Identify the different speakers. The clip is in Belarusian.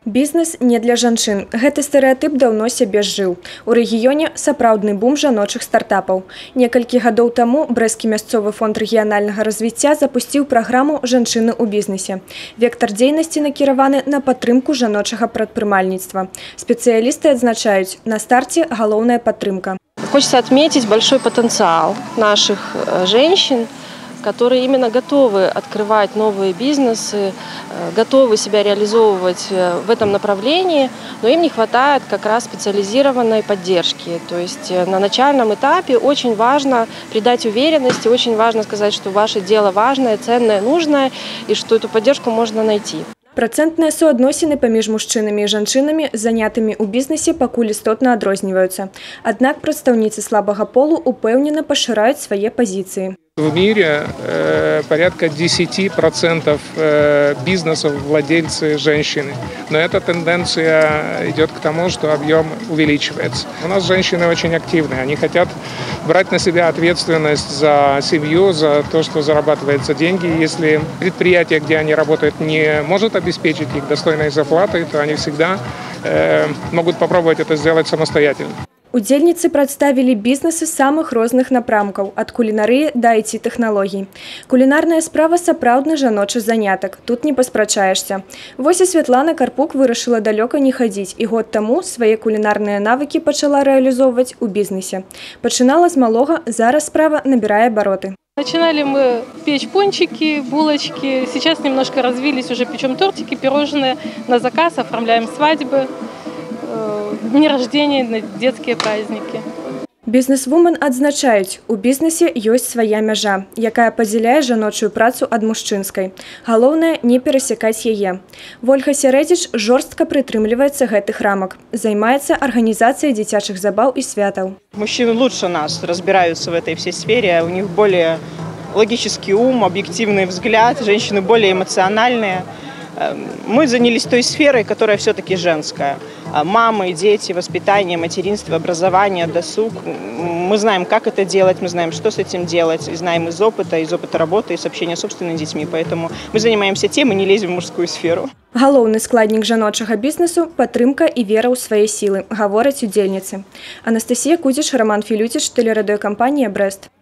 Speaker 1: Бізнес не для жанчын. Гэты стэрэатып даўно сябе зжыў. У рэгіёне сапраўдны бум жаночых стартапаў. Некалькі гадоў таму брэсцкі мясцовы фонд рэгіянальнага развіцця запусціў праграму «Жанчыны ў бізнесе». Вектар дзейнасці накіраваны на падтрымку жаночага прадпрымальніцтва. Спецыялісты адзначаюць, на старце галоўная падтрымка.
Speaker 2: Хочется отметить большой потенциал наших женщин, которые именно готовы открывать новые бизнесы, готовы себя реализовывать в этом направлении, но им не хватает как раз специализированной поддержки. То есть на начальном этапе очень важно придать уверенности, очень важно сказать, что ваше дело важное, ценное, нужное, и что эту поддержку можно найти.
Speaker 1: Працэнтныя суадносіны паміж мужчынамі і жанчынамі, занятымі ў бізнесе, пакуль істотна адрозніваюцца. Аднак прадстаўніцы слабага полу упэўнена пашыраюць свае пазіцыі.
Speaker 3: В мире порядка 10% бизнесов владельцы женщины. Но эта тенденция идет к тому, что объем увеличивается. У нас женщины очень активные. Они хотят брать на себя ответственность за семью, за то, что зарабатываются деньги. Если предприятие, где они работают, не может обеспечить их достойной зарплатой, то они всегда могут попробовать это сделать самостоятельно.
Speaker 1: Удзельніцы прадставілі бізнесы самых розных напрамкаў, ад кулінарыі да IT-тэхналогій. Кулінарная справа сапраўдны жаночы занятак, тут не паспрачаешся. Вось і Святлана Карпук вырашыла далёка не хадзіць і год таму свае кулінарныя навыкі пачала рэалізоўваць у бізнесе. Пачынала з малога, зараз справа набірае абароты.
Speaker 4: Начинали мы печь пончики, булочки, сейчас немножко развились, уже печем тортики, пирожные на заказ, оформляем свадьбы. Дни рождения, на детские праздники.
Speaker 1: Бізнес-вумен адзначаюць, у бізнесе ёсць свая мяжа, якая падзяляе жаночую працу ад мужчынскай. Галоўнае не перасякаць яе. Вольга Середзіч жорстка прытрымліваецца гэтых рамак. Займаецца арганізацыяй дзіцячых забаў і святаў.
Speaker 5: Мужчины лучше нас разбираются в этой всей сфере, у них более логический ум, объективный взгляд, женщины более эмоциональные. Мы занялись той сферой, которая все-таки женская. Мамы, дети, воспитание, материнство, образование, досуг. Мы знаем, как это делать, мы знаем, что с этим делать, и знаем из опыта работы, из общения с собственными детьми. Поэтому мы занимаемся тем и не лезем в мужскую сферу.
Speaker 1: Галоўны складнік жаночага бізнесу – падтрымка і вера ў свае сілы, гавораць удзельніцы. Анастасія Кудзіч, Роман Філюціч, тэлерадыёкампанія «Брэст».